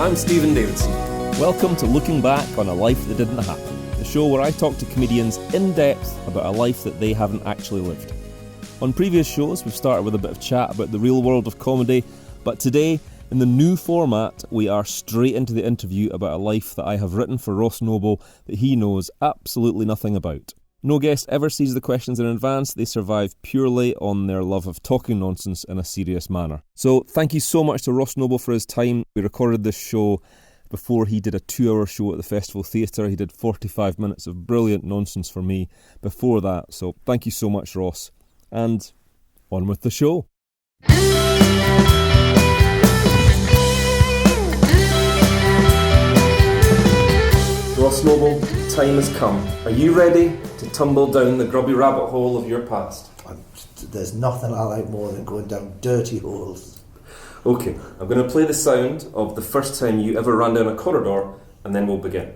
I'm Stephen Davidson. Welcome to Looking Back on a Life That Didn't Happen, the show where I talk to comedians in depth about a life that they haven't actually lived. On previous shows, we've started with a bit of chat about the real world of comedy, but today, in the new format, we are straight into the interview about a life that I have written for Ross Noble that he knows absolutely nothing about. No guest ever sees the questions in advance. They survive purely on their love of talking nonsense in a serious manner. So thank you so much to Ross Noble for his time. We recorded this show before he did a 2-hour show at the Festival Theatre. He did 45 minutes of brilliant nonsense for me before that. So thank you so much, Ross. And on with the show. Ross Noble, time has come. Are you ready to tumble down the grubby rabbit hole of your past? There's nothing I like more than going down dirty holes. Okay, I'm going to play the sound of the first time you ever ran down a corridor, and then we'll begin.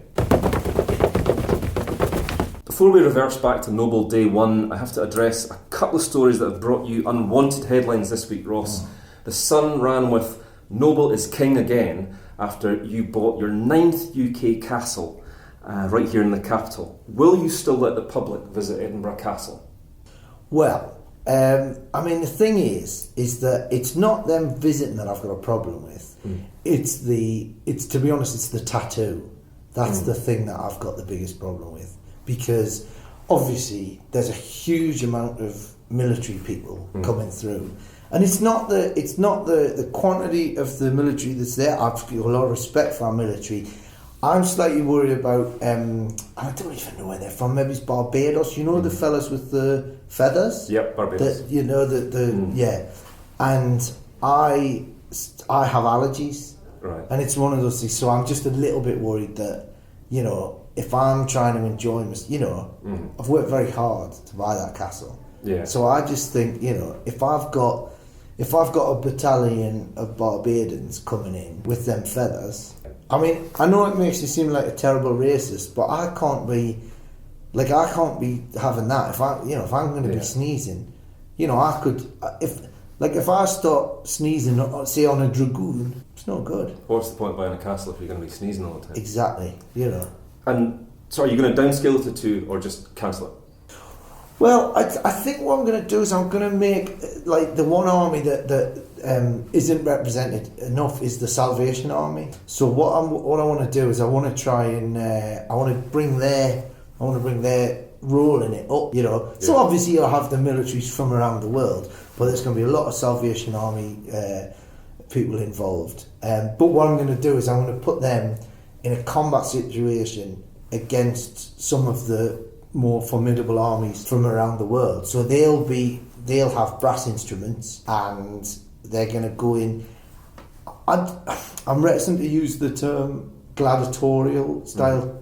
Before we reverse back to Noble Day 1, I have to address a couple of stories that have brought you unwanted headlines this week, Ross. The Sun ran with "Noble is king again" after you bought your 9th UK castle right here in the capital. Will you still let the public visit Edinburgh Castle? Well, the thing is that it's not them visiting that I've got a problem with. It's to be honest, it's the tattoo. That's the thing that I've got the biggest problem with, because obviously there's a huge amount of military people coming through, and it's not the quantity of the military that's there. I've got a lot of respect for our military. I'm slightly worried about, I don't even know where they're from, maybe it's Barbados, you know, the fellas with the feathers? Yep, Barbados. Yeah. And I have allergies. Right. And it's one of those things, so I'm just a little bit worried that, you know, if I'm trying to enjoy, I've worked very hard to buy that castle. Yeah. So I just think, you know, if I've got a battalion of Barbadians coming in with them feathers, I mean, I know it makes me seem like a terrible racist, but I can't be having that. If I'm going to be sneezing, you know, I could, if I start sneezing, say on a dragoon, it's not good. What's the point buying a castle if you're going to be sneezing all the time? Exactly, you know. And so are you going to downscale to 2 or just cancel it? Well, I think what I'm going to do is I'm going to make, like, the one army that isn't represented enough is the Salvation Army. So what I want to do is I want to try and I want to bring their role in it up, you know. Yeah. So obviously you'll have the militaries from around the world, but there's going to be a lot of Salvation Army people involved. But what I'm going to do is I'm going to put them in a combat situation against some of the more formidable armies from around the world. So they'll have brass instruments and they're going to go in. I'm reticent to use the term gladiatorial style,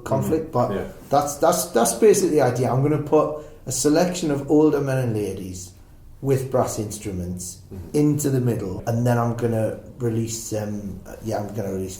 conflict, but that's basically the idea. I'm going to put a selection of older men and ladies with brass instruments into the middle, and then I'm going to release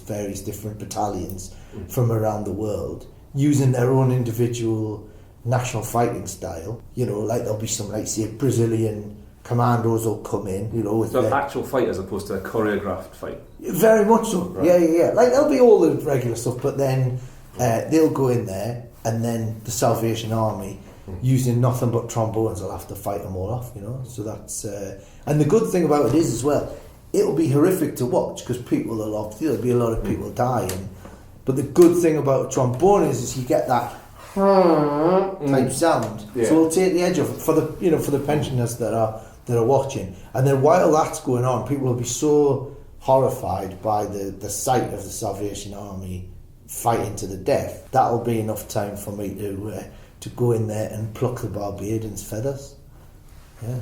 various different battalions from around the world, using their own individual national fighting style. You know, like there'll be some, like, say, Brazilian commandos will come in, you know, with so an actual fight as opposed to a choreographed fight. Very much so. Right. Yeah. Like, there'll be all the regular stuff, but then they'll go in there, and then the Salvation Army, using nothing but trombones, will have to fight them all off, you know. So that's and the good thing about it is, as well, it'll be horrific to watch because people there'll be a lot of people dying. But the good thing about a trombone is you get that type sound. Yeah. So it'll take the edge off for the pensioners that are watching. And then while that's going on, people will be so horrified by the sight of the Salvation Army fighting to the death. That'll be enough time for me to go in there and pluck the Barbadians' feathers. Yeah,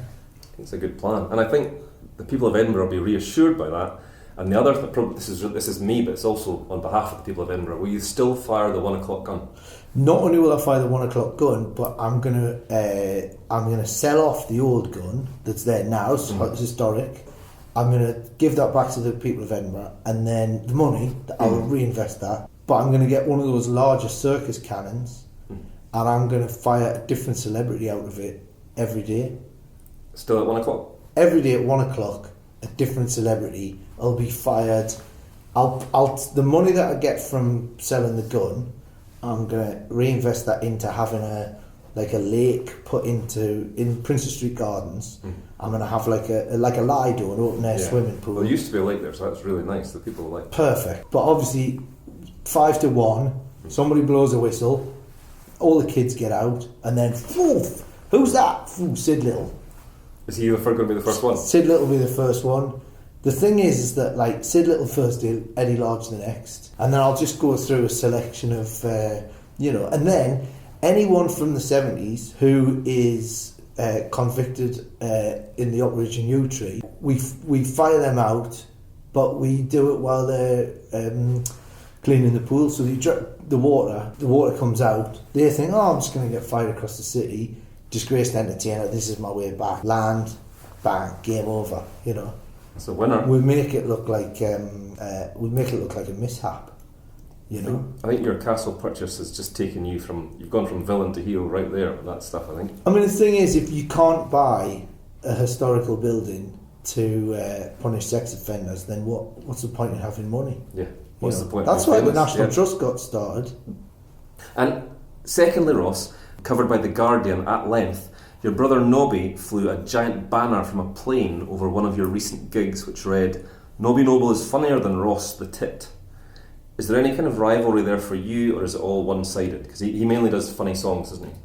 it's a good plan, and I think the people of Edinburgh will be reassured by that. And the other, this is me, but it's also on behalf of the people of Edinburgh. Will you still fire the 1 o'clock gun? Not only will I fire the 1 o'clock gun, but I'm gonna sell off the old gun that's there now. It's historic. I'm gonna give that back to the people of Edinburgh, and then the money I'll reinvest that. But I'm gonna get one of those larger circus cannons, and I'm gonna fire a different celebrity out of it every day. Still at 1 o'clock? Every day at 1 o'clock, a different celebrity will be fired the money that I get from selling the gun, I'm gonna reinvest that into having a lake put in Princess Street Gardens. I'm gonna have like a Lido, an open air swimming pool. Well, there used to be a lake there, so that's really nice. The people like perfect. But obviously, 5 to 1, somebody blows a whistle, all the kids get out, and then who's that? Sid Little. Is he going to be the first one? Sid Little will be the first one. The thing is that like Sid Little first, Eddie Large the next, and then I'll just go through a selection of and then anyone from the 70s who is convicted in the Operation U Tree, we fire them out, but we do it while they're cleaning the pool. So the water comes out. They think, I'm just going to get fired across the city. Disgraced entertainer. This is my way back. Land, bang, game over. It's a winner. We make it look like a mishap. I think your castle purchase has just taken you've gone from villain to hero right there with that stuff, I think. I mean, the thing is, if you can't buy a historical building to punish sex offenders, then what's the point in having money? Yeah. What's the point? That's why the National Trust got started. And secondly, Ross, covered by The Guardian at length, your brother Nobby flew a giant banner from a plane over one of your recent gigs which read, "Nobby Noble is funnier than Ross the Tit." Is there any kind of rivalry there for you, or is it all one-sided? Because he mainly does funny songs, doesn't he?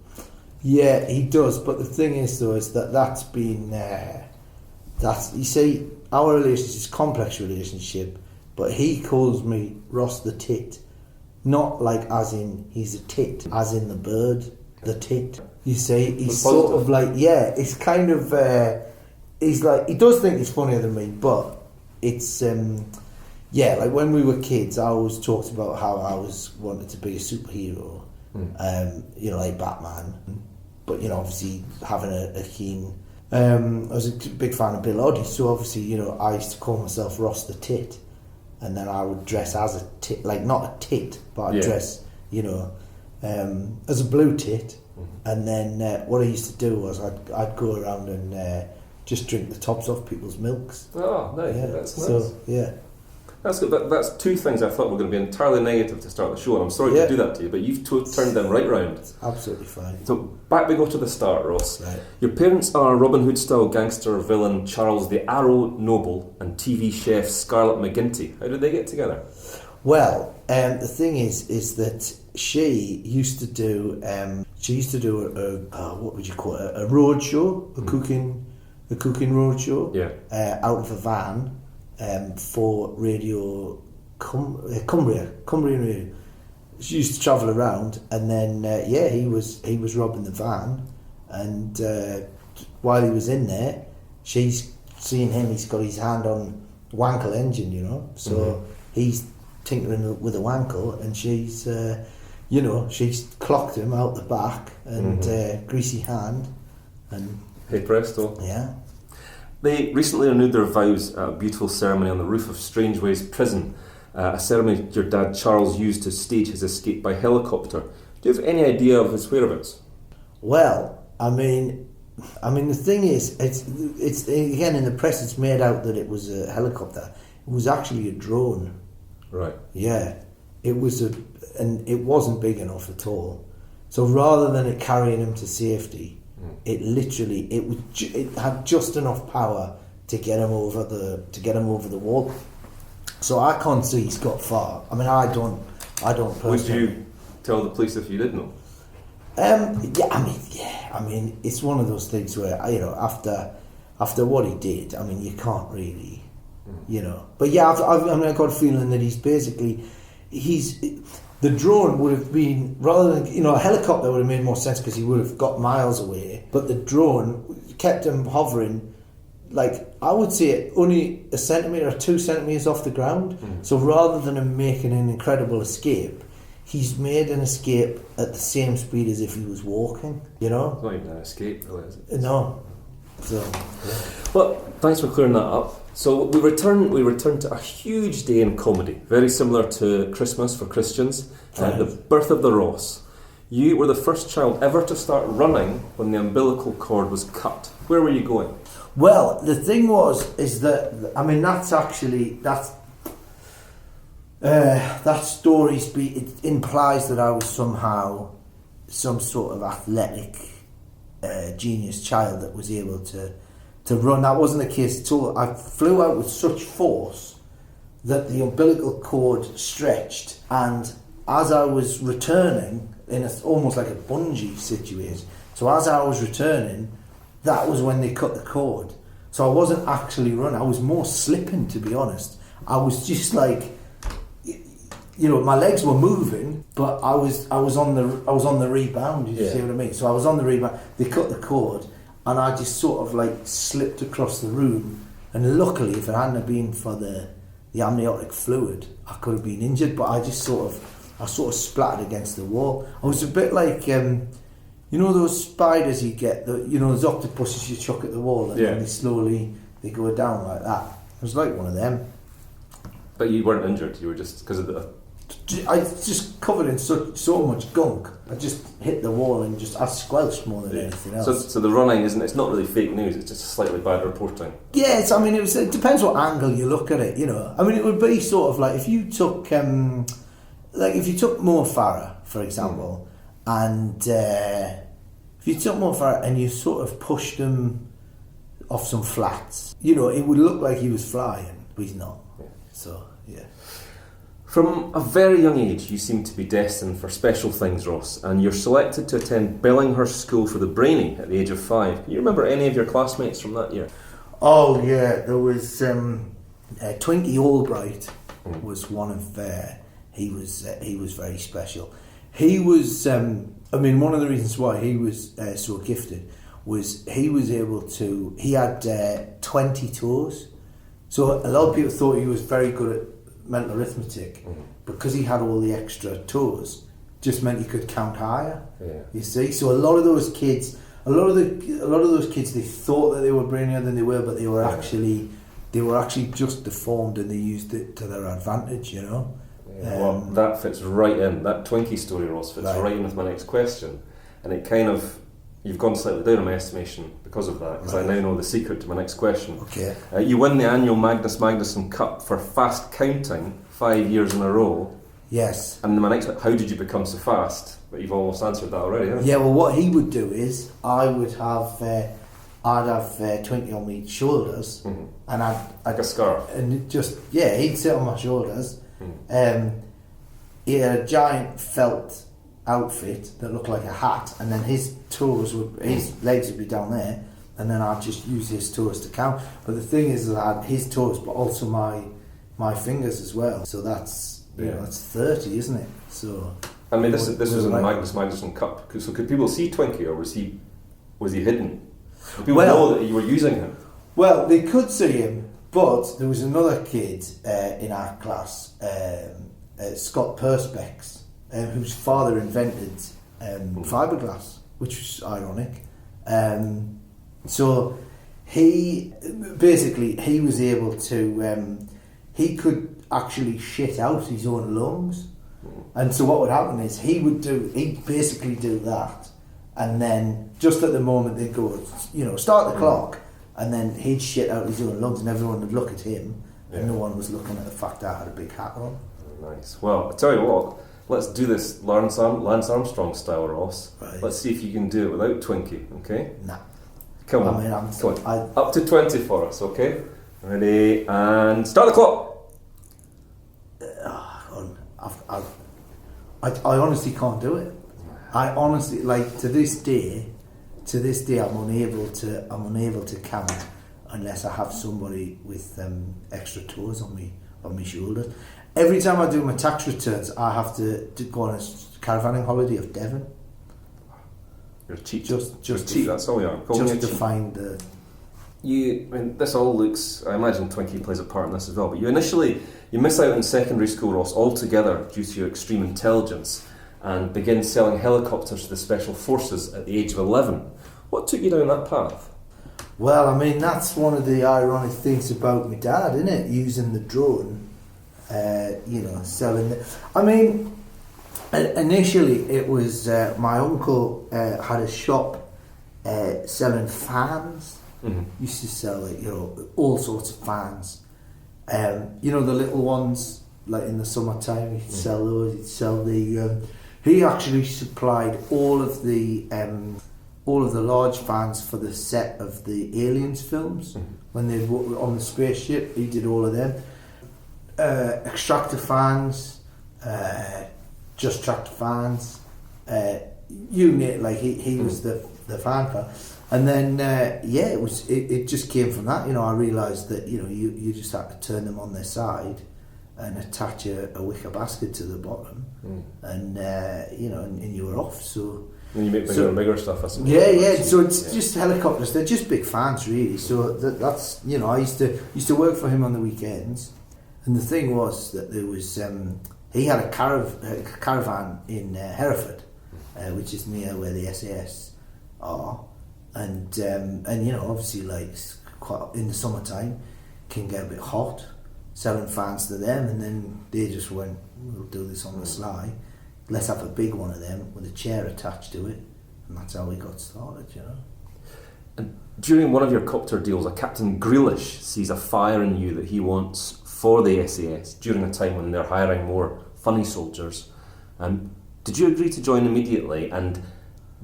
Yeah, he does, but the thing is though, is that's been, you see, our relationship is a complex relationship, but he calls me Ross the Tit, not like as in he's a tit, as in the bird, the tit. You see, he's sort of like, it's kind of, he's like, he does think he's funnier than me, but it's, like when we were kids, I always talked about how I wanted to be a superhero, like Batman, but obviously having a keen, I was a big fan of Bill Oddie, so obviously, I used to call myself Ross the Tit, and then I would dress as a tit, like not a tit, but I'd dress, as a blue tit, and then what I used to do was I'd go around and just drink the tops off people's milks. Oh, nice. Yeah, that's nice. So, yeah. That's good. That's two things I thought were going to be entirely negative to start the show, and I'm sorry to do that to you, but you've turned them right round. It's absolutely fine. So back we go to the start, Ross. Right. Your parents are Robin Hood-style gangster villain Charles the Arrow Noble and TV chef Scarlett McGinty. How did they get together? Well, the thing is that she used to do a what would you call it, a road show, a cooking road show, out of a van. For Radio Cumbrian Radio. She used to travel around, and then he was robbing the van, and while he was in there, she's seeing him. He's got his hand on Wankel engine, so he's tinkering with a Wankel, and she's she's clocked him out the back, and greasy hand, and hey presto, yeah. They recently renewed their vows at a beautiful ceremony on the roof of Strangeways Prison, a ceremony your dad Charles used to stage his escape by helicopter. Do you have any idea of his whereabouts? Well, I mean, the thing is, it's again in the press. It's made out that it was a helicopter. It was actually a drone. Right. Yeah, it was and it wasn't big enough at all. So rather than it carrying him to safety, it literally it had just enough power to get him over the wall. So I can't see he's got far. I mean, I don't personally. Would you tell the police if you did know? I mean, it's one of those things where after what he did, I mean, you can't really, But yeah, I've got a feeling that the drone would have been, rather than, a helicopter would have made more sense because he would have got miles away, but the drone kept him hovering, like, I would say only a centimetre or 2 centimetres off the ground. So rather than him making an incredible escape, he's made an escape at the same speed as if he was walking, It's not even an escape, really, is it? No. So, yeah. Well, thanks for clearing that up. So we return to a huge day in comedy, very similar to Christmas for Christians, the birth of the Ross. You were the first child ever to start running when the umbilical cord was cut. Where were you going? Well, the thing is that, I mean, That story it implies that I was somehow some sort of athletic genius child that was able to run. That wasn't the case at all. I flew out with such force that the umbilical cord stretched, and as I was returning, almost like a bungee situation, so as I was returning, that was when they cut the cord. So I wasn't actually running, I was more slipping, to be honest. I was just like, my legs were moving, but I was on the rebound. You see what I mean? So I was on the rebound. They cut the cord, and I just sort of like slipped across the room. And luckily, if it hadn't have been for the amniotic fluid, I could have been injured. But I sort of splattered against the wall. I was a bit like, those spiders you get, those octopuses you chuck at the wall, and then they go down like that. I was like one of them. But you weren't injured. You were just because of the. I just covered in so much gunk. I just hit the wall and I squelched more than anything else. So the running it's not really fake news. It's just slightly bad reporting. Yes, I mean it depends what angle you look at it. I mean it would be sort of like if you took Mo Farah, for example, and if you took Mo Farah and you sort of pushed him off some flats, it would look like he was flying, but he's not. Yeah. So yeah. From a very young age, you seem to be destined for special things, Ross, and you're selected to attend Billinghurst School for the Brainy at the age of 5. Can you remember any of your classmates from that year? Oh yeah, there was Twinkie Albright was one of. He was very special. He was. One of the reasons why he was so gifted was he was able to. He had 20 toes, so a lot of people thought he was very good at mental arithmetic, because he had all the extra toes, just meant he could count higher. Yeah. You see, so a lot of those kids, they thought that they were brainier than they were, but they were actually just deformed, and they used it to their advantage. Yeah. Well, that fits right in. That Twinkie story, Ross, fits right in with my next question, and it kind of. You've gone slightly down in my estimation because of that, because I now know the secret to my next question. Okay. You win the annual Magnus Magnusson Cup for fast counting 5 years in a row. Yes. And my next, how did you become so fast? But you've almost answered that already, haven't you? Yeah, well, what he would do is I'd have Twinkie on my shoulders, and I'd like a scarf, and he'd sit on my shoulders. He had a giant felt outfit that looked like a hat, and then his legs would be down there, and then I'd just use his toes to count. But the thing is that I had his toes, but also my fingers as well. So that's that's 30, isn't it? So I mean, this was in the Magnus Magnusson Cup. So could people see Twinkie, or was he hidden? Did people know that you were using him? Well, they could see him, but there was another kid in our class, Scott Perspex, whose father invented fiberglass, which was ironic. So he was able to. He could actually shit out his own lungs, and so what would happen is he'd basically do that, and then just at the moment they'd go, start the clock, and then he'd shit out his own lungs, and everyone would look at him, and no one was looking at the fact that I had a big hat on. Nice. Well, I tell you what. Let's do this Lance Armstrong style, Ross. Right. Let's see if you can do it without Twinkie, okay? Nah. Come on. Up to 20 for us, okay? Ready, and start the clock! I honestly can't do it. I honestly, to this day, I'm unable to count unless I have somebody with extra toes on my shoulders. Every time I do my tax returns, I have to go on a caravanning holiday of Devon. You're a cheat. Just cheat. That's all you are. Just to find the. This all looks. I imagine Twinkie plays a part in this as well. But you miss out in secondary school, Ross, altogether due to your extreme intelligence, and begin selling helicopters to the special forces at the age of 11. What took you down that path? Well, I mean, that's one of the ironic things about my dad, isn't it? Using the drone. Selling it. I mean, initially it was my uncle had a shop selling fans. Used to sell all sorts of fans. The little ones like in the summertime, he'd sell those. He'd sell the. He actually supplied all of the large fans for the set of the Aliens films when they were on the spaceship. He did all of them. Extractor fans, Just Tractor fans, you name, like he was the fan. And then it just came from that. I realised that you just had to turn them on their side and attach a wicker basket to the bottom, and you were off. So and you make bigger and bigger stuff. I suppose. Yeah. So it's just helicopters. They're just big fans, really. So that's I used to work for him on the weekends, and the thing was that there was he had a caravan in Hereford, which is near where the SAS are, and obviously like quite in the summertime can get a bit hot. Selling fans to them, and then they just went, we'll do this on the sly. Let's have a big one of them with a chair attached to it, and that's how we got started. And during one of your copter deals, a Captain Grealish sees a fire in you that he wants for the SAS during a time when they're hiring more funny soldiers. Did you agree to join immediately? And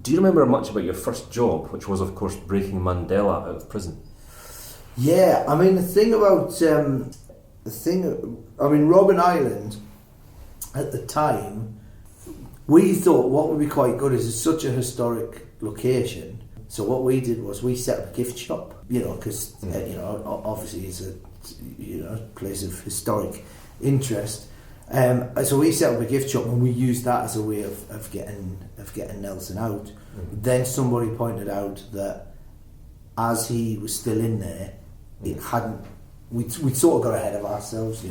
do you remember much about your first job, which was, of course, breaking Mandela out of prison? Yeah, I mean, the thing about Robben Island, at the time, we thought what would be quite good is it's such a historic location. So what we did was we set up a gift shop, because obviously it's a place of historic interest. So we set up a gift shop, and we used that as a way of getting Nelson out. Then somebody pointed out that as he was still in there, it hadn't. We'd sort of got ahead of ourselves,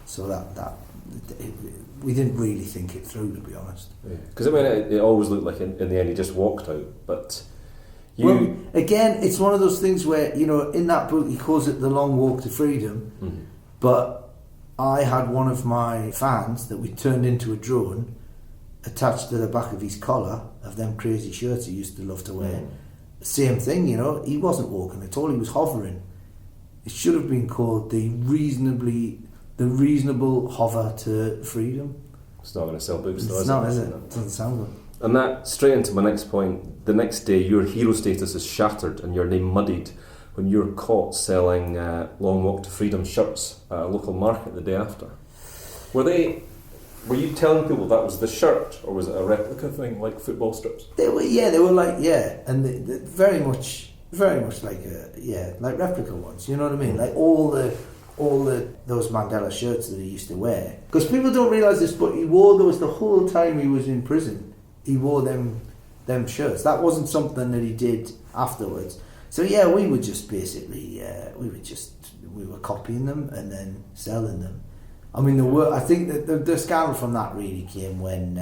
So that we didn't really think it through, to be honest. Because it always looked like in the end he just walked out, but well, again, it's one of those things where in that book he calls it the long walk to freedom, but I had one of my fans that we turned into a drone attached to the back of his collar of them crazy shirts he used to love to wear. Same thing, he wasn't walking at all; he was hovering. It should have been called the reasonable hover to freedom. It's not going to sell books, though, is it? It doesn't sound good. And that, straight into my next point, the next day your hero status is shattered and your name muddied when you're caught selling Long Walk to Freedom shirts at a local market the day after. Were you telling people that was the shirt, or was it a replica thing, like football strips? They were and they very much like replica ones. You know what I mean? Like all those Mandela shirts that he used to wear. Because people don't realise this, but he wore those the whole time he was in prison. He wore them shirts. That wasn't something that he did afterwards. So we were just basically we were copying them and then selling them. I mean, I think that the scandal from that really came when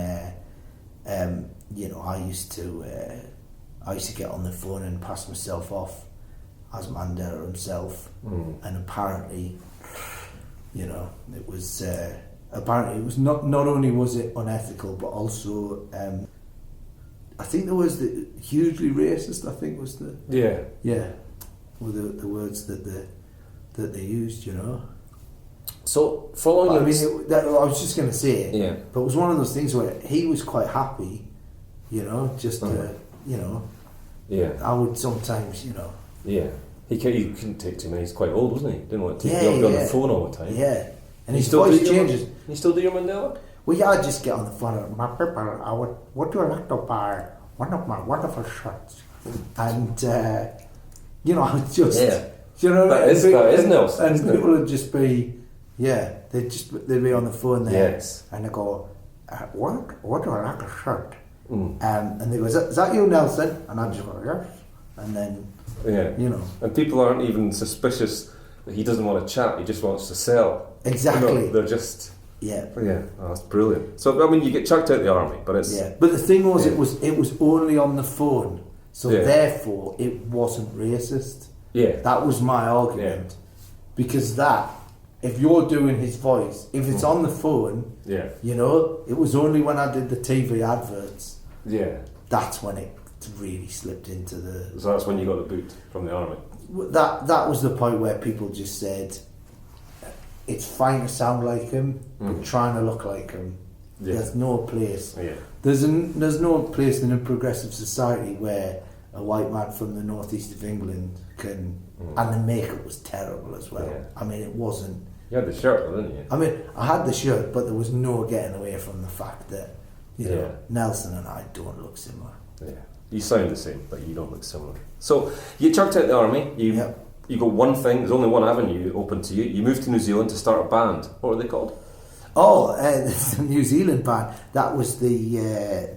I used to get on the phone and pass myself off as Mandela himself, and apparently, it was not only was it unethical, but also I think there was the hugely racist. I think was the were the words that they used. So following, I was just going to say it, but it was one of those things where he was quite happy, just I would sometimes, he couldn't take too many. He's quite old, wasn't he? Didn't want to be on the phone all the time. Yeah, and his voice changes. You still do your Mandela? Well, I just get on the phone. My people, what do you like to buy? One of my wonderful shirts, and I would just, that is Nelson. And people would just be, they'd be on the phone there, and they go, what do I like a shirt? And they go, is that you, Nelson? And I just go, yes. And then, and people aren't even suspicious that he doesn't want to chat, he just wants to sell. Exactly. They're just... Yeah. Oh, that's brilliant. So, I mean, you get chucked out of the army, but it's... Yeah, but the thing was, it was only on the phone, so therefore it wasn't racist. Yeah. That was my argument. Because if you're doing his voice, if it's on the phone, it was only when I did the TV adverts, that's when it really slipped into the... So that's when you got the boot from the army? That was the point where people just said, it's fine to sound like him, but trying to look like him. Yeah. There's no place. Yeah. There's no place in a progressive society where a white man from the northeast of England can, and the makeup was terrible as well. Yeah. I mean, it wasn't. You had the shirt, didn't you? I mean, I had the shirt, but there was no getting away from the fact that, you know, Nelson and I don't look similar. Yeah. You sound the same, but you don't look similar. So, you chucked out the army, you got one thing, there's only one avenue open to you. You moved to New Zealand to start a band. What were they called? Oh, the New Zealand band. That was the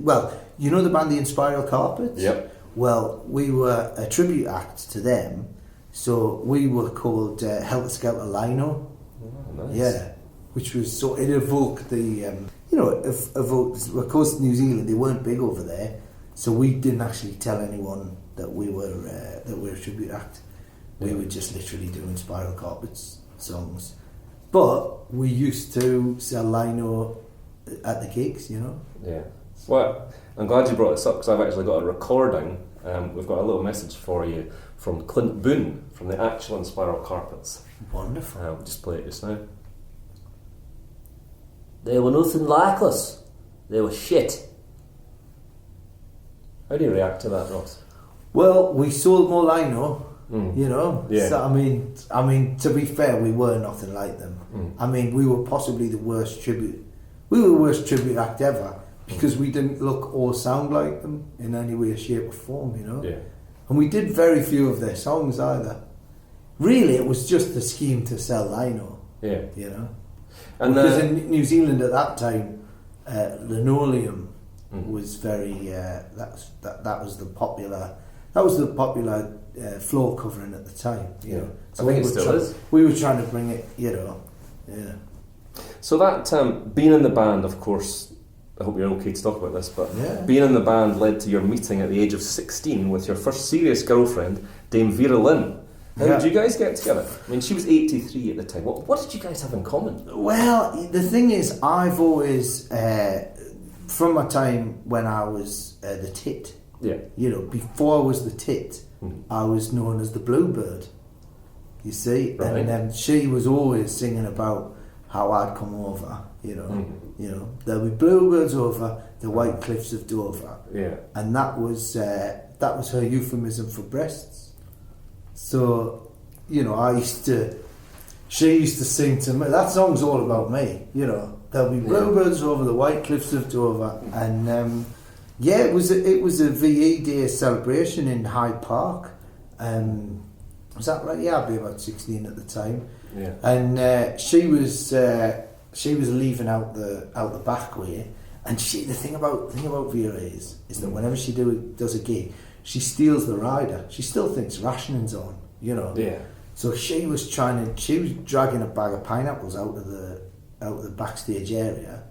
well, you know the band The Inspiral Carpets? Yep. Well, we were a tribute act to them, so we were called Helter Skelter Lino. Oh, nice. Yeah, which was so it evoked the evoked. Of course, New Zealand, they weren't big over there, so we didn't actually tell anyone that we were a tribute act. We were just literally doing Spiral Carpets songs, but we used to sell lino at the gigs, you know. Yeah. Well, I'm glad you brought this up because I've actually got a recording. We've got a little message for you from Clint Boone from the actual Inspiral Carpets. Wonderful. We'll just play it just now. They were nothing like us. They were shit. How do you react to that, Ross? Well, we sold more lino, you know. Yeah. So, I mean, to be fair, we were nothing like them. I mean, we were possibly the worst tribute. We were the worst tribute act ever because we didn't look or sound like them in any way, shape, or form, you know. Yeah. And we did very few of their songs either. Really, it was just the scheme to sell lino. Yeah. You know. And because in New Zealand at that time, linoleum was very that was the popular floor covering at the time. You know, so I think it still is. We were trying to bring it, you know. Yeah. So that being in the band, of course, I hope you're okay to talk about this, but being in the band led to your meeting at the age of 16 with your first serious girlfriend, Dame Vera Lynn. How did you guys get together? I mean, she was 83 at the time. What did you guys have in common? Well, the thing is, I've always, from my time when I was the tit, you know, before I was the tit, I was known as the Bluebird, you see, right. And then she was always singing about how I'd come over, you know, there'll be bluebirds over the white cliffs of Dover, and that was her euphemism for breasts. So, you know, she used to sing to me, that song's all about me, you know, there'll be bluebirds over the white cliffs of Dover, and it was a VE Day celebration in Hyde Park. Was that right? Yeah, I'd be about 16 at the time. Yeah. And she was leaving out the back way, and the thing about Vera is that whenever she does a gig, she steals the rider. She still thinks rationing's on, you know. Yeah. So she was dragging a bag of pineapples out of the backstage area,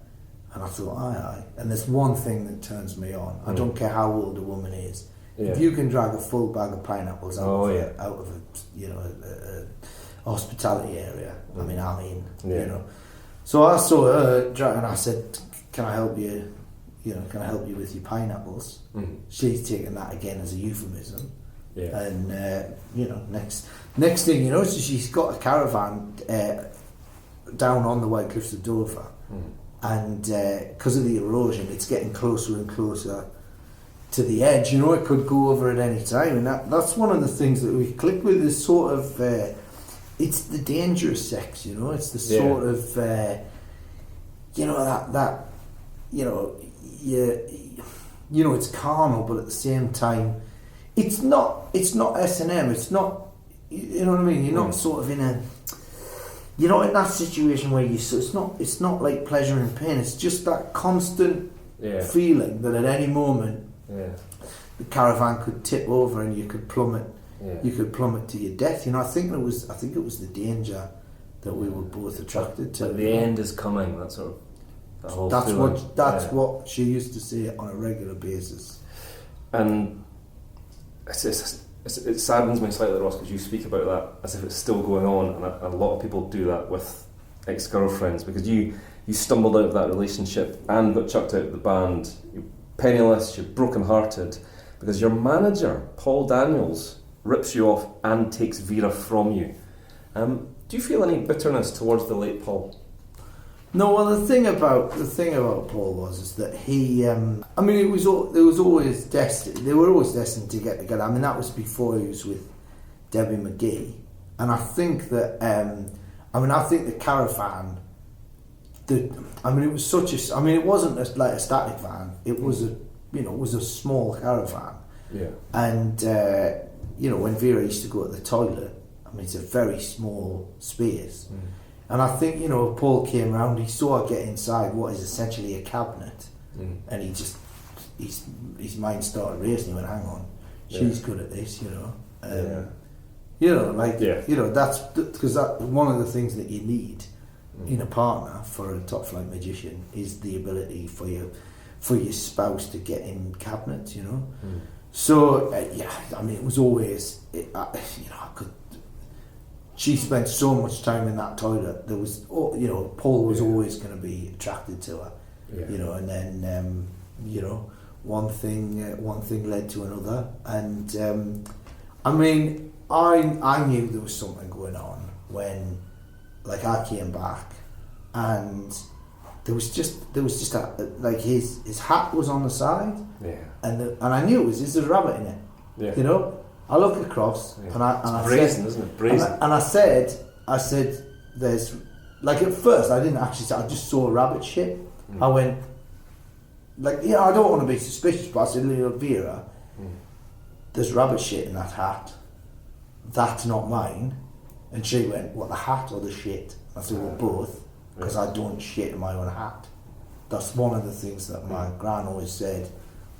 and I thought, aye. And there's one thing that turns me on. I don't care how old a woman is. If you can drag a full bag of pineapples out of a you know a hospitality area, I mean, you know. So I saw her and I said, "Can I help you? You know, can I help you with your pineapples?" She's taken that again as a euphemism. Yeah. And you know, next thing you know, so she's got a caravan down on the White Cliffs of Dover, and because of the erosion, it's getting closer and closer to the edge. You know, it could go over at any time, and that's one of the things that we click with is sort of it's the dangerous sex. You know, it's the sort of you know that you know it's carnal, but at the same time, it's not S&M. It's not, you know what I mean. You're not sort of in in that situation where it's not like pleasure and pain. It's just that constant feeling that at any moment the caravan could tip over and you could plummet. You could plummet to your death. You know, I think it was the danger that we were both attracted to. But the end is coming. That sort of. That's what she used to say on a regular basis. And it saddens me slightly, Ross, because you speak about that as if it's still going on, and a lot of people do that with ex-girlfriends, because you stumbled out of that relationship and got chucked out of the band. You're penniless, you're broken-hearted, because your manager, Paul Daniels, rips you off and takes Vera from you. Do you feel any bitterness towards the late Paul? No, well, the thing about Paul was that he. I mean, they were always destined to get together. I mean, that was before he was with Debbie McGee, and I think that. I think the caravan. It was such a. I mean, it wasn't like a static van. It was a small caravan. Yeah. And when Vera used to go to the toilet, I mean, it's a very small space. And I think, if Paul came round, he saw her get inside what is essentially a cabinet, and his mind started racing. He went, "Hang on, she's good at this," That's because one of the things that you need in a partner for a top flight magician is the ability for your spouse to get in cabinets, So it was always she spent so much time in that toilet. There was, Paul was always going to be attracted to her, and then one thing led to another, and I knew there was something going on when, like, I came back, and there was just his hat was on the side, and I knew there's a rabbit in it, I look across and I brazen, said, isn't it? Brazen. And I said, there's, like, at first I didn't actually say, I just saw rabbit shit. I went, I don't want to be suspicious, but I said, Vera, there's rabbit shit in that hat. That's not mine. And she went, what, the hat or the shit? I said, well, both, because I don't shit in my own hat. That's one of the things that my gran always said,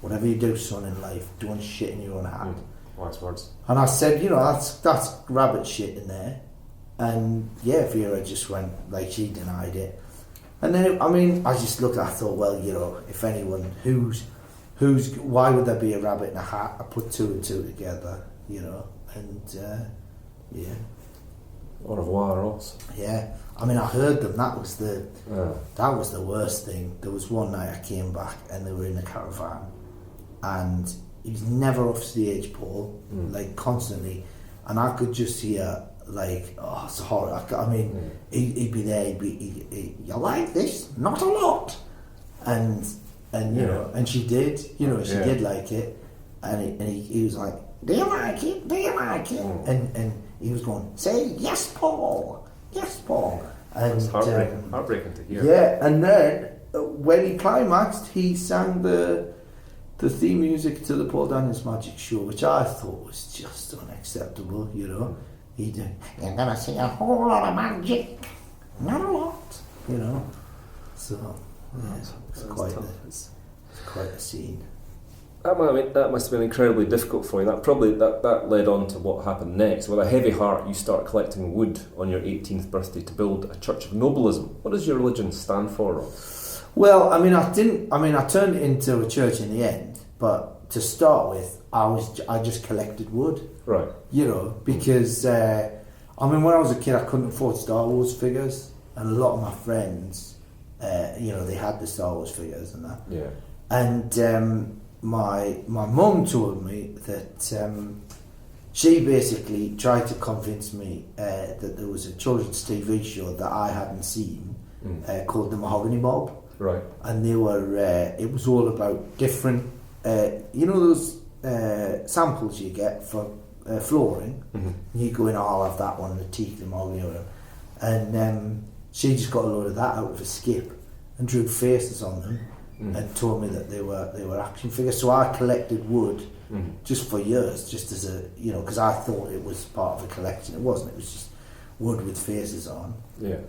whatever you do, son, in life, don't shit in your own hat. Wise words. And I said, that's rabbit shit in there. And Vera just went, like, she denied it. And then, I just looked, I thought, well, if anyone, why would there be a rabbit in a hat? I put two and two together, and, Au revoir, Ross. Yeah. I heard them, that was the worst thing. There was one night I came back and they were in a caravan, and he was never off stage, Paul, like, constantly, and I could just hear, like, oh, it's horrible. He'd be there, you like this? Not a lot. And and she did, she did like it, and he was like, do you like it? Do you like it? And he was going, say, yes, Paul, yes, Paul. And it's heartbreaking to hear. Yeah, and then when he climaxed, he sang the theme music to the Paul Daniels Magic Show, which I thought was just unacceptable, He did, you're going to see a whole lot of magic, not a lot, So, it's quite a scene. That must have been incredibly difficult for you. That led on to what happened next. With a heavy heart, you start collecting wood on your 18th birthday to build a church of noblism. What does your religion stand for, Rob? Well, I turned it into a church in the end, but to start with, I just collected wood. Right. Because, when I was a kid, I couldn't afford Star Wars figures, and a lot of my friends, they had the Star Wars figures and that. Yeah. And my mum told me that she basically tried to convince me that there was a children's TV show that I hadn't seen called The Mahogany Mob. Right. And they were, it was all about different, those samples you get for flooring. You go in, I'll have that one, the teak, the mahogany, whatever. And she just got a load of that out of a skip and drew faces on them and told me that they were action figures. So I collected wood just for years, just as a, because I thought it was part of a collection. It wasn't. It was just wood with faces on. Yeah.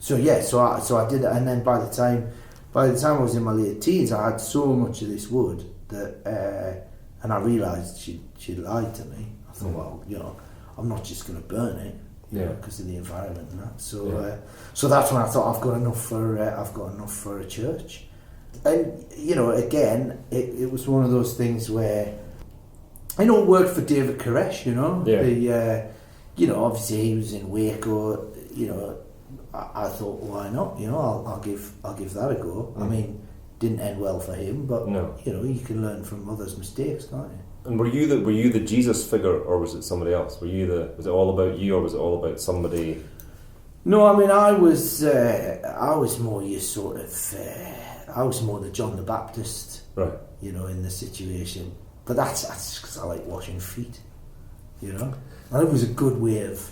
So I did it, and then by the time I was in my late teens, I had so much of this wood that, and I realised she'd lied to me. I thought, well, I'm not just going to burn it, because of the environment and that. So, so that's when I thought I've got enough for a church. And again, it was one of those things where, worked for David Koresh. Obviously he was in Waco. I thought, why not? I'll give that a go. Didn't end well for him, but you can learn from others' mistakes, can't you? And were you the Jesus figure, or was it somebody else? Was it all about you, or was it all about somebody? No, I mean, I was more your sort of, I was more the John the Baptist, right? You know, in the situation. But that's because I like washing feet, you know. And it was a good way of,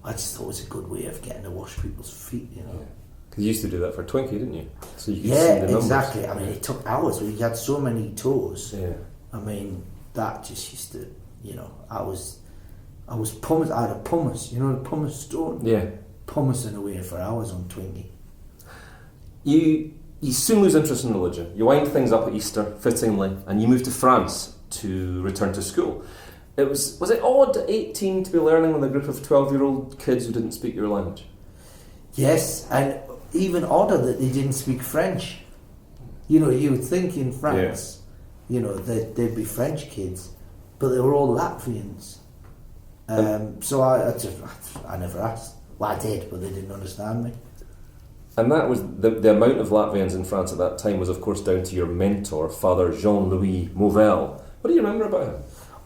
I just thought it was a good way of getting to wash people's feet, you know. Because you used to do that for Twinkie, didn't you? So you could yeah, see the numbers. exactly. I mean, it took hours. We had so many toes. Yeah. I mean, that just used to, you know, I was pumice. I had a pumice, you know, the pumice stone. Yeah. Pumicing away for hours on Twinkie. You soon lose interest in religion. You wind things up at Easter, fittingly, and you move to France to return to school. Was it odd at 18 to be learning with a group of 12-year-old kids who didn't speak your language? Yes, and even odder that they didn't speak French. You know, you would think in France, you know, they'd be French kids, but they were all Latvians. So I never asked. Well, I did, but they didn't understand me. And that was the amount of Latvians in France at that time was, of course, down to your mentor, Father Jean-Louis Mauvel. What do you remember about him?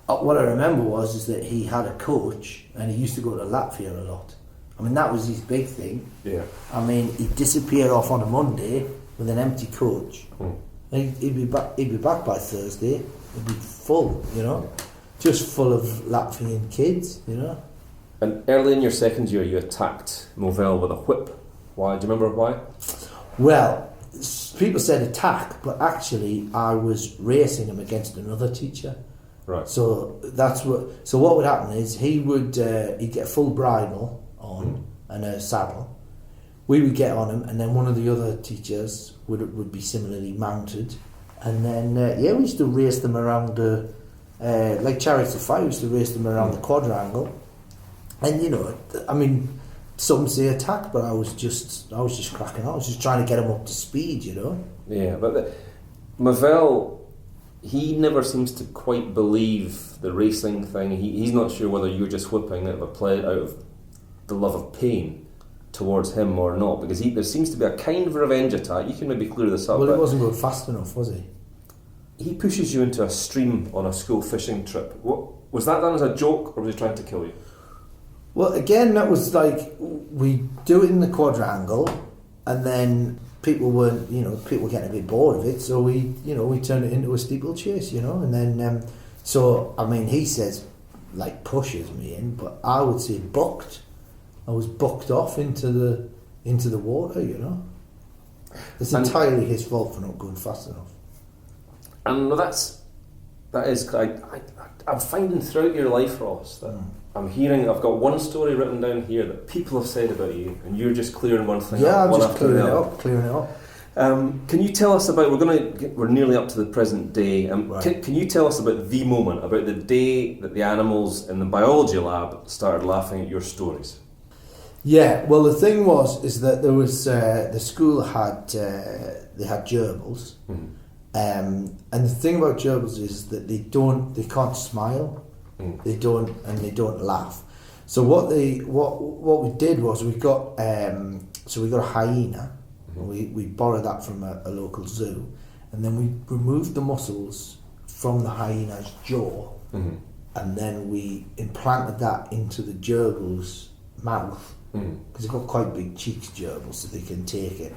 What I remember is that he had a coach, and he used to go to Latvia a lot. I mean, that was his big thing. Yeah. I mean, he'd disappear off on a Monday with an empty coach. And he'd be back by Thursday. It'd be full, you know, just full of Latvian kids, you know. And early in your second year, you attacked Mauvel with a whip. Why? Do you remember why? Well, people said attack, but actually I was racing him against another teacher. Right. So that's what. So what would happen is he'd get a full bridle on and a saddle. We would get on him, and then one of the other teachers would be similarly mounted, and then we used to race them around like Chariots of Fire. We used to race them around the quadrangle, and you know, I mean, some say attack, but I was just cracking on. I was just trying to get him up to speed, you know. Yeah, but Mauvel, he never seems to quite believe the racing thing. He's not sure whether you're just whipping out of the love of pain towards him or not, because there seems to be a kind of revenge attack. You can maybe clear this up. Well, he wasn't going fast enough, was he? He pushes you into a stream on a school fishing trip. What was that done as a joke, or was he trying to kill you? Well, again, that was like, we do it in the quadrangle, and then people were getting a bit bored of it, so we turned it into a steeplechase, you know, and then so I mean, he says like pushes me in, but I would say bucked. I was bucked off into the water, you know. It's entirely his fault for not going fast enough. And I'm finding throughout your life, Ross, that I've got one story written down here that people have said about you, and you're just clearing one thing up. Yeah, I'm just clearing it up. Can you tell us about? We're nearly up to the present day. Right. Can you tell us about the moment, about the day that the animals in the biology lab started laughing at your stories? Yeah, well, the thing is that there was the school had gerbils, and the thing about gerbils is that they can't smile, they don't laugh. So what we did was we got a hyena, and we borrowed that from a local zoo, and then we removed the muscles from the hyena's jaw, and then we implanted that into the gerbil's mouth. Because they've got quite big cheeks, gerbils, so they can take it.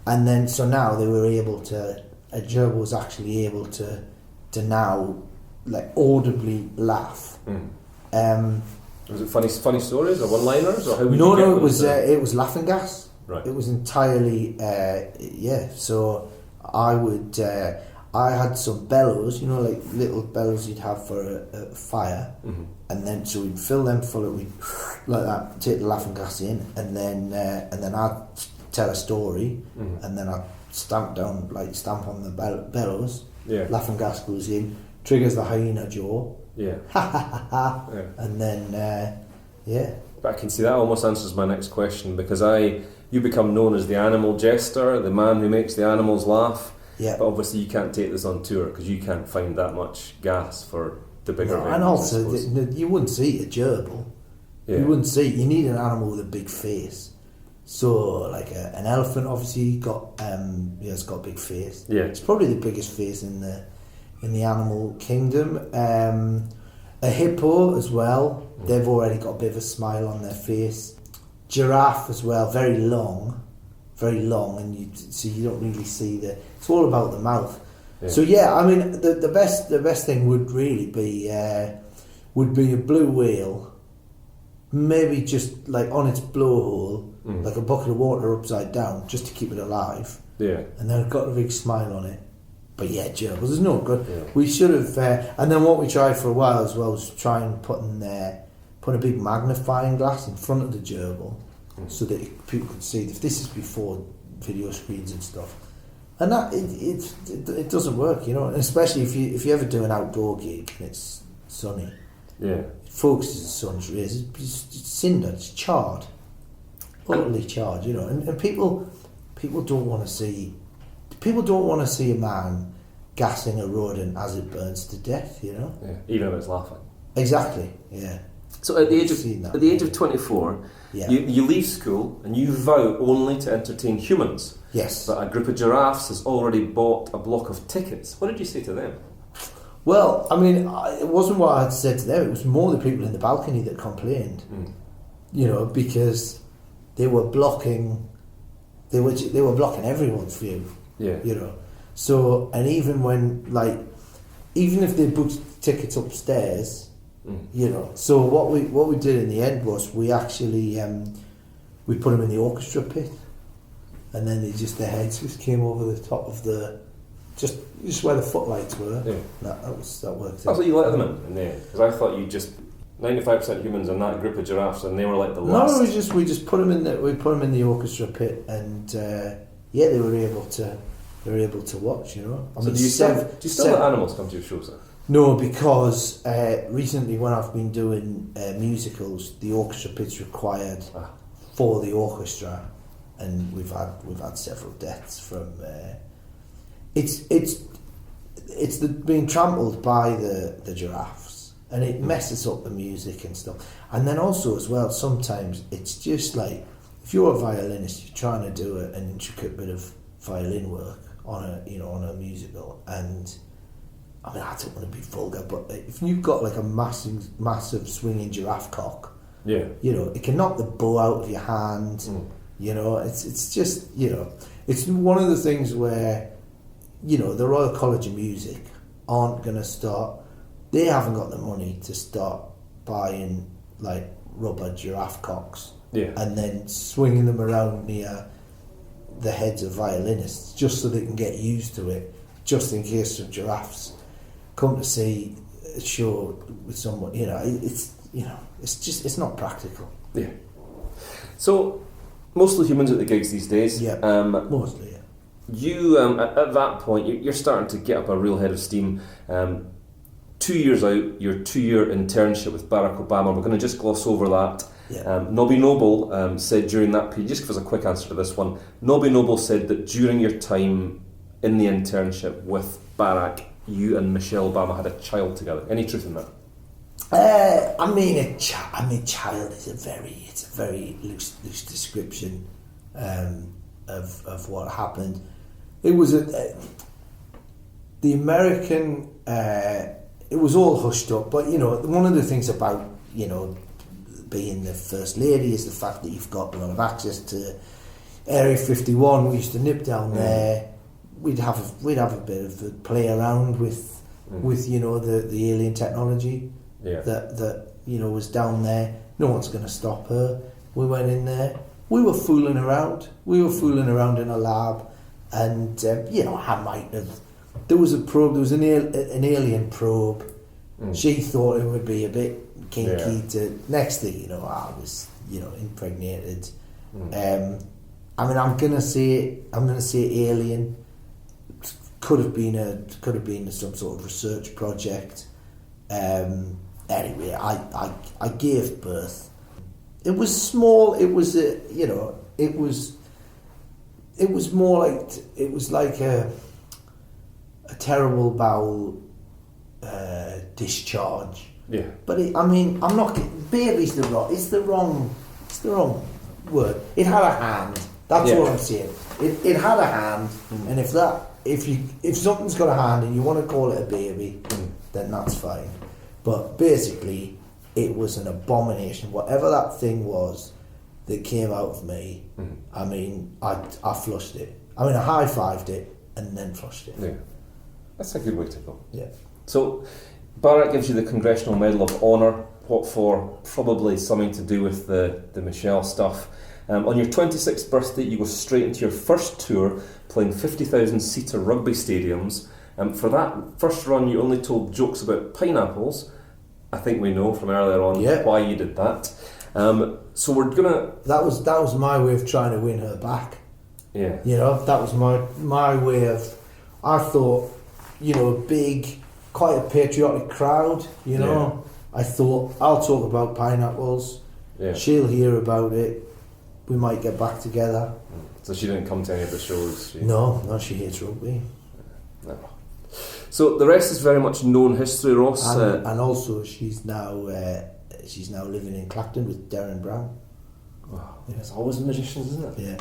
And then, so now they were able to, a gerbil was actually able to now, like, audibly laugh. Was it funny stories or one-liners, or how would No, you get no, them it was laughing gas. Right. It was entirely, so I had some bellows, you know, like little bellows you'd have for a fire, and then so we'd fill them full of, we'd like that, take the laughing gas in, and then I'd tell a story, and then I'd stamp on the bellows. Yeah. Laughing gas goes in, triggers the hyena jaw. Yeah. Ha ha ha ha. And then But I can see that almost answers my next question, because you become known as the animal jester, the man who makes the animals laugh. Yeah. But obviously you can't take this on tour because you can't find that much gas for the bigger venues. And also, you wouldn't see a gerbil. Yeah. You wouldn't see. You need an animal with a big face. So, like an elephant, obviously, it's got a big face. Yeah. It's probably the biggest face in in the animal kingdom. A hippo as well. They've already got a bit of a smile on their face. Giraffe as well, very long, and you don't really see it's all about the mouth. Yeah. So yeah, I mean the best thing would really be a blue whale, maybe just like on its blowhole, like a bucket of water upside down, just to keep it alive. Yeah, and then it's got a big smile on it. But yeah, gerbils, there's no good. Yeah. We should have, and then what we tried for a while as well was try and put a big magnifying glass in front of the gerbil, so that people could see. If this is before video screens and stuff, and that it doesn't work, you know. And especially if you ever do an outdoor gig and it's sunny, it focuses the sun's rays. It's cinder, it's charred, utterly charred, you know. And people don't want to see. People don't want to see a man gassing a rodent as it burns to death, you know. Yeah, even if it's laughing. Exactly. Yeah. So at the age of 24, you leave school and you vow only to entertain humans. Yes. But a group of giraffes has already bought a block of tickets. What did you say to them? Well, I mean, it wasn't what I had said to them. It was more the people in the balcony that complained. You know, because they were blocking. They were blocking everyone's view. Yeah. You know, so and even if they booked tickets upstairs, you know. So what we did in the end was we actually we put them in the orchestra pit, and then their heads just came over the top of just where the footlights were. Yeah. That worked. Oh, so you let them in there? Because I thought you just 95% humans and that group of giraffes, and they were like the last. No, we just put them in the orchestra pit, and they were able to watch, you know. Do you still let animals come to your shows then? No, because recently when I've been doing musicals, the orchestra pit's required for the orchestra, and we've had several deaths from. It's being trampled by the giraffes, and it messes up the music and stuff. And then also as well, sometimes it's just like if you're a violinist, you're trying to do an intricate bit of violin work on a musical, and I mean I don't want to be vulgar, but if you've got like a massive swinging giraffe cock, you know, it can knock the bow out of your hand. You know, it's just, you know, it's one of the things where, you know, the Royal College of Music aren't going to start. They haven't got the money to start buying like rubber giraffe cocks and then swinging them around near the heads of violinists just so they can get used to it, just in case some giraffes come to see a show with someone. You know, it's not practical. Yeah. So mostly humans at the gigs these days. Yeah. Mostly. Yeah. You at that point you're starting to get up a real head of steam. 2 years out, your 2-year internship with Barack Obama. We're going to just gloss over that. Yeah. Nobby Noble said during that period, just give us a quick answer to this one. Nobby Noble said that during your time in the internship with Barack, you and Michelle Obama had a child together. Any truth in that? Child is a very loose description of what happened. It was the American. It was all hushed up, but you know, one of the things about, you know, being the first lady is the fact that you've got a lot of access to Area 51. We used to nip down there. We'd have a bit of a play around with you know the alien technology that you know was down there. No one's going to stop her. We went in there. We were fooling around. In a lab, and you know, I might have. There was a probe. There was an alien probe. She thought it would be a bit kinky. Next thing you know, I was, you know, impregnated. I mean, I'm gonna say alien. Could have been some sort of research project. Anyway, I gave birth. It was small. It was you know, it was more like it was like a terrible bowel discharge. Yeah. But I'm not. Baby's the wrong word. It had a hand. That's what I'm saying. It had a hand, and if that if something's got a hand and you want to call it a baby, then that's fine. But basically, it was an abomination. Whatever that thing was that came out of me, I mean, I flushed it. I mean, I high-fived it and then flushed it. Yeah. That's a good way to go. Yeah. So, Bharat gives you the Congressional Medal of Honour. What for? Probably something to do with the Michelle stuff. On your 26th birthday, you go straight into your first tour, playing 50,000-seater rugby stadiums. For that first run, you only told jokes about pineapples. I think we know from earlier on why you did that. So we're gonna. That was my way of trying to win her back. Yeah. You know, that was my way of. I thought, you know, a big, quite a patriotic crowd. You know, I thought I'll talk about pineapples. Yeah. She'll hear about it. We might get back together. So she didn't come to any of the shows? No, she hates rugby. No. So the rest is very much known history, Ross. And also she's now living in Clacton with Darren Brown. Oh, it's always magicians, isn't it? Yeah.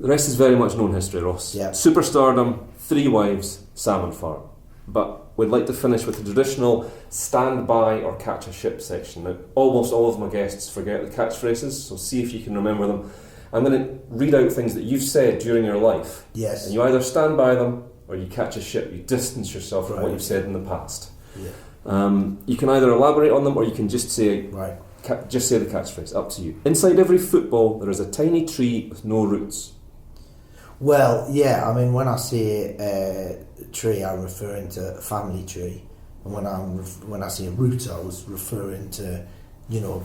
The rest is very much known history, Ross. Yeah. Superstardom, 3 wives, salmon farm. But we'd like to finish with the traditional stand by or catch a ship section. Now, almost all of my guests forget the catchphrases, so see if you can remember them. I'm going to read out things that you've said during your life. Yes. And you either stand by them or you catch a ship. You distance yourself from what you've said in the past. Yeah. You can either elaborate on them or you can just say just say the catchphrase. Up to you. Inside every football, there is a tiny tree with no roots. Well, yeah. I mean, when I say tree, I'm referring to a family tree, and when I say roots, I was referring to, you know,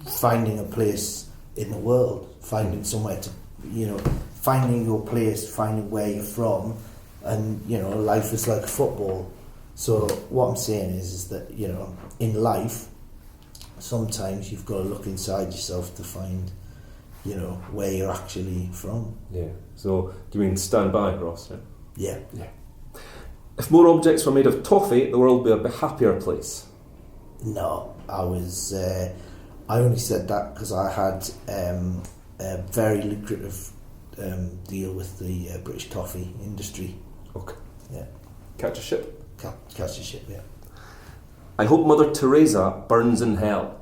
finding a place in the world, finding somewhere to, you know, finding your place, finding where you're from, and you know, life is like football. So what I'm saying is that, you know, in life, sometimes you've got to look inside yourself to find, you know, where you're actually from. Yeah. So do you mean stand by, Ross? Yeah. Yeah. If more objects were made of toffee, the world would be a happier place. No, I only said that because I had a very lucrative deal with the British toffee industry. Okay. Yeah. Catch a ship. Catch a ship, yeah. I hope Mother Teresa burns in hell.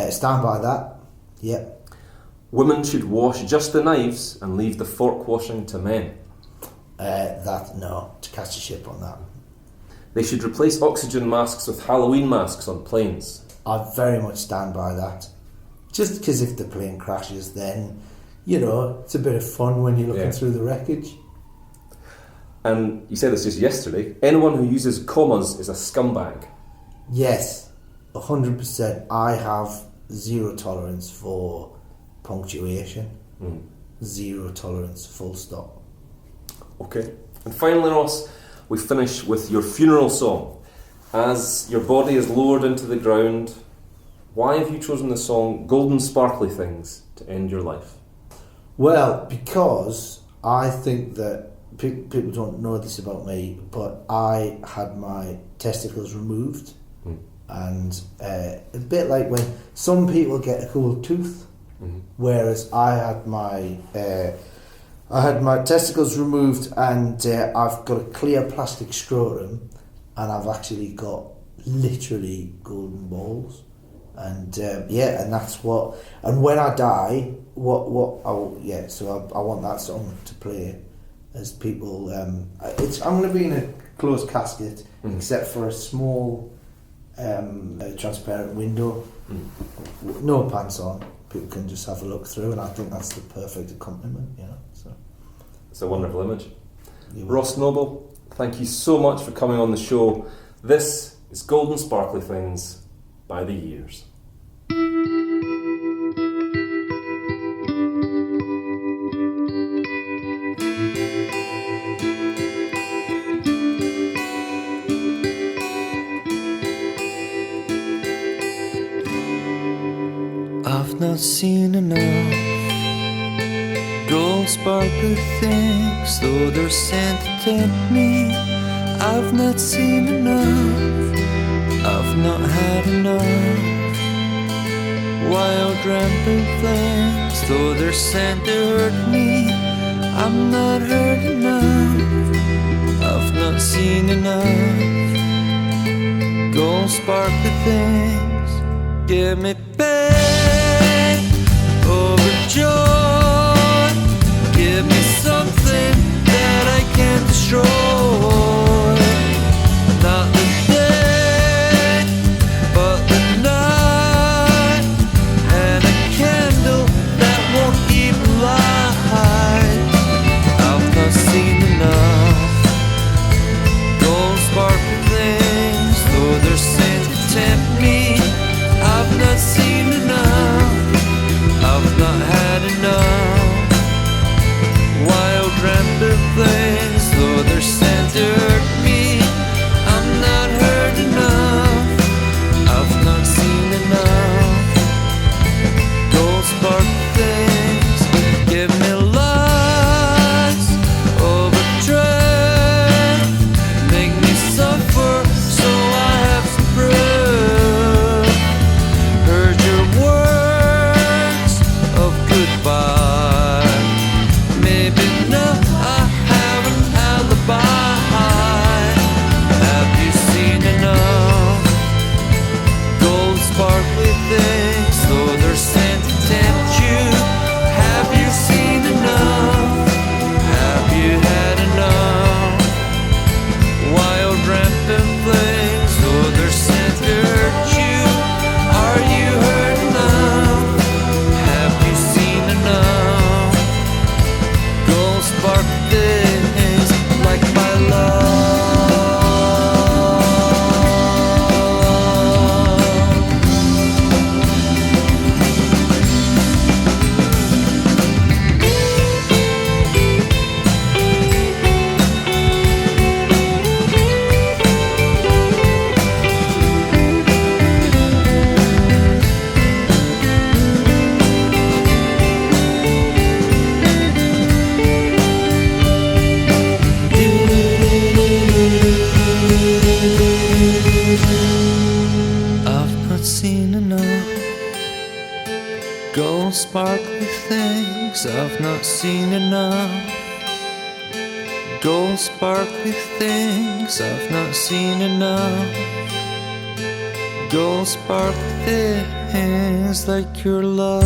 Stand by that. Yeah. Women should wash just the knives and leave the fork washing to men. To catch a ship on that. They should replace oxygen masks with Halloween masks on planes. I very much stand by that. Just because if the plane crashes, then, you know, it's a bit of fun when you're looking through the wreckage. And you said this just yesterday, anyone who uses commas is a scumbag. Yes, 100%. I have zero tolerance for punctuation. Zero tolerance, full stop. Okay. And finally, Ross, we finish with your funeral song. As your body is lowered into the ground, why have you chosen the song Golden Sparkly Things to end your life? Well, because I think that people don't know this about me, but I had my testicles removed, and a bit like when some people get a gold tooth, whereas I had my testicles removed, and I've got a clear plastic scrotum, and I've actually got literally golden balls, and and that's what. And when I die, so I want that song to play. As people, I'm going to be in a closed casket, except for a small transparent window, no pants on. People can just have a look through, and I think that's the perfect accompaniment. You know, so it's a wonderful image. Ross Noble, thank you so much for coming on the show. This is Golden Sparkly Things by The Years. I've not seen enough gold sparkly things, though they're sent to tempt me. I've not seen enough, I've not had enough wild rampant flames, though they're sent to hurt me. I've not heard enough, I've not seen enough. Gold sparkly things get me back overjoyed. Give me something that I can't destroy. Not the day, but the night, and a candle that won't even light. I've not seen enough gold sparkly things, though they're sent to tempt me. I've not seen enough, I've not had enough. Wild rampant things, though they're sent to hurt me. I'm not heard enough, I've not seen enough. Gold spark things give me lies overdrive, make me suffer so I have to prove. Heard your words of goodbye, maybe now I have an alibi. Have you seen enough gold sparkly things, though they're sent to tempt you? Have you seen enough? Have you had enough? Wild rampant things, though they're sent to hurt you. Are you heard enough? Have you seen enough gold spark things like my love? I've not seen enough gold sparkly things. I've not seen enough gold sparkly things. I've not seen enough gold sparkly things like your love.